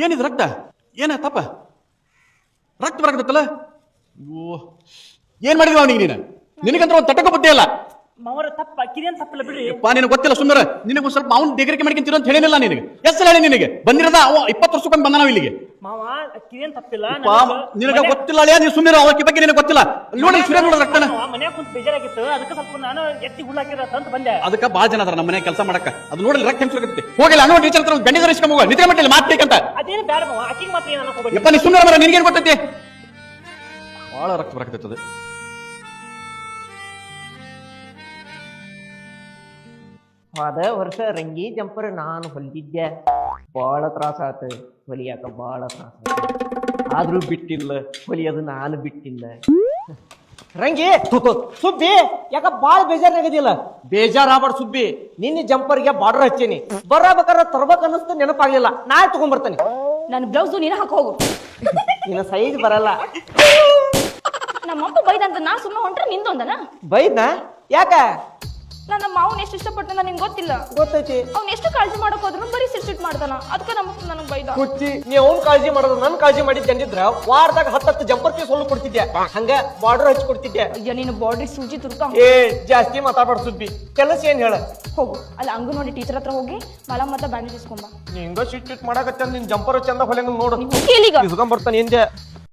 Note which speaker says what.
Speaker 1: ಏನಿದು ರಕ್ತ? ಏನ ತಪ್ಪ? ರಕ್ತ ಬರಕತ್ತಲ್ಲ? ಅಯ್ಯೋ, ಏನ್ ಮಾಡಿದ್ವಿ ಅವನಿಗೆ ನೀನು? ನಿನಗಂತ ಒಂದು ತಟಕ ಬುದ್ಧಿ ಅಲ್ಲ.
Speaker 2: ಮಾವರ ತಪ್ಪ ಕಿರಿಯನ್ ತಪ್ಪಲ್ಲ ಬಿಡ್ರಿ.
Speaker 1: ನಿನಗೆ ಗೊತ್ತಿಲ್ಲ ಸುಂದರ, ನಿನಗೆ ಸ್ವಲ್ಪ ಅವ್ನು ಡಿಗ್ರಿಕೆ ಮಾಡ್ಕೊಂತೀರ ಅಂತ ಹೇಳಿನಿಲ್ಲ ನಿನಗೆ. ಎಷ್ಟು ಹೇಳಿ ನಿನಗೆ ಬಂದಿರದ ಅವ 20 ವರ್ಷಕ್ಕೊಂದು ಬಂದ ನಾವು ಇಲ್ಲಿಗೆ.
Speaker 2: ಮಾವ ಕಿರಿಯನ್ ತಪ್ಪಿಲ್ಲ.
Speaker 1: ನಿನಗೆ ಗೊತ್ತಿಲ್ಲ ಅಲ್ಲೇ ಸುಮ್ಮನೆ ಅವಕ್ಕೆ ಬಗ್ಗೆ ನಿನಗೆ ಗೊತ್ತಿಲ್ಲ. ನೋಡಿ ಸುರೇಶ್ ನೋಡ ರಕ್ತನ
Speaker 2: ಮನ್ಯಾಗ ಕುಂತ ಬೇಜಾರಾಗಿತ್ತು, ಅದಕ್ಕೆ ಸ್ವಲ್ಪ ನಾನು ಎತ್ತಿ ಹುಲ್ಲಾಕಿರ ಅಂತ ಬಂದೆ.
Speaker 1: ಅದಕ್ಕೆ ಬಾಳ ಜನ ಅದಾರ ನಮ್ಮ ಮನೆ ಕೆಲಸ ಮಾಡಕ. ಅದು ನೋಡಿ ರಕ್ತ ಹೆಂಗ್ ಹೋಗಿಲ್ಲ ಅನ್ನೋ ಟೀಚರ್ ಹತ್ರ ಗಂಡಿ ಧರಿಸ್ಕೊಂಡ್ ಹೋಗ ನಿದ್ರೆ ಮಟ್ಟಿಲ್ಲ ಮಾತ್ಬೇಕಂತ.
Speaker 2: ಅದೇನು ಬ್ಯಾಡ ಮಾವ, ಆಕಿಗೆ ಮಾತ್ರ ಏನು ಅನ್ಕೋಬೇಡಿ.
Speaker 1: ಯಪ್ಪ ನೀ ಸುಂದರ ಮರ, ನಿನ್ಗೇನು ಗೊತ್ತೈತಿ? ಬಹಳ ರಕ್ತ ಬರಕತ್ತದ.
Speaker 3: ಹೋದ ವರ್ಷ ರಂಗಿ ಜಂಪರ್ ನಾನು ಹೊಲಿದಿದ್ದೆ, ಬಾಳ ತ್ರಾಸ ಆತ ಹೊಲಿಯಾಕ, ಬಾಳ ತ್ರಾಸ ಆದ್ರೂ ಬಿಟ್ಟಿಲ್ಲ ಹೊಲಿಯೋದು, ನಾನು ಬಿಟ್ಟಿಲ್ಲ. ರಂಗಿ ಸುಬ್ಬಿ ಯಾಕ ಬಾಳ ಬೇಜಾರಾಗದಿಲ್ಲ? ಬೇಜಾರಾಗ್ಬಾರ್ದು ಸುಬ್ಬಿ, ನಿನ್ನೆ ಜಂಪರ್ಗೆ ಬಾರ್ಡರ್ ಹಚ್ಚೀನಿ, ಬರಬೇಕಾರ ತರ್ಬೇಕ ಅನ್ನಿಸ್ತು, ನೆನಪಾಗ್ಲಿಲ್ಲ, ನಾ ತಗೊಂಡ್ಬರ್ತಾನೆ.
Speaker 4: ನನ್ನ ಬ್ಲೌಸ್ ನೀನ ಹಾಕ ಹೋಗು.
Speaker 3: ನಿನ್ನ ಸೈಜ್ ಬರಲ್ಲ.
Speaker 4: ನಮ್ಮಪ್ಪ ಬೈದಂತ ನಾ ಸುಮ್ಮನೆ ಹೊಂಟ್ರೆ ನಿಂದೊಂದನ
Speaker 3: ಬೈದ್ನ? ಯಾಕ?
Speaker 4: ನನ್ನ ಮಾವನ್ ಎಷ್ಟು ಇಷ್ಟಪಟ್ಟನ ನಿಂಗೆ ಗೊತ್ತಿಲ್ಲ.
Speaker 3: ಗೊತ್ತೈತಿ.
Speaker 4: ಅವ್ನ ಎಷ್ಟು ಕಾಳಜಿ ಮಾಡಕ್ ಹೋದ್ರು ಬರೀ ಸಿಟ್ ಮಾಡ್ತಾನ, ಅದಕ್ಕೆ ನಮ್ಮಪ್ಪ ನನಗ್ ಬೈದ.
Speaker 3: ಕುಚ್ಚಿ, ನೀ ಅವ್ನ್ ಕಾಳಜಿ ಮಾಡೋದು ನನ್ ಕಾಳಜಿ ಮಾಡಿದ್ದೆ ಅಂದಿದ್ರ ವಾರದಾಗ 10 ಜಂಪರ್ ಪೀಸ್ ಹೊಲ್ಲು ಕೊಡ್ತಿದ್ದೆ, ಹಂಗ ಬಾರ್ಡರ್ ಹಚ್ಚಿ ಕೊಡ್ತಿದ್ದೆ.
Speaker 4: ಅಯ್ಯ ನೀನು ಬಾರ್ಡ್ರಿ ಸೂಜಿ ತುರ್ಕ.
Speaker 3: ಏ ಜಾಸ್ತಿ ಮಾತಾಡ್ಬಾರ್ದು ಸುಬ್ಬಿ, ಕೆಲಸ ಏನ್ ಹೇಳ.
Speaker 4: ಹೋಗು ಅಲ್ಲಿ ಅಂಗನವಾಡಿ ಟೀಚರ್ ಹತ್ರ ಹೋಗಿ ಮಲ ಮತ್ತ ಬ್ಯಾಂಡೇಜ್ ಇಸ್ಕೊಂಬ.
Speaker 3: ನಿಂದ ಸಿಟ್ಟಿಟ್ ಮಾಡಕತ್ತ, ನಿನ್ ಜಂಪರ್ ಚಂದ ಹೊಲಂಗ ನೋಡು,
Speaker 4: ನೀವ್ ಹೋಗಿ ಇಲ್ಲಿಗ.
Speaker 3: ಇಸ್ಕೊಂಡ್ ಬರ್ತಾನೆ ಹಿಂದೆ.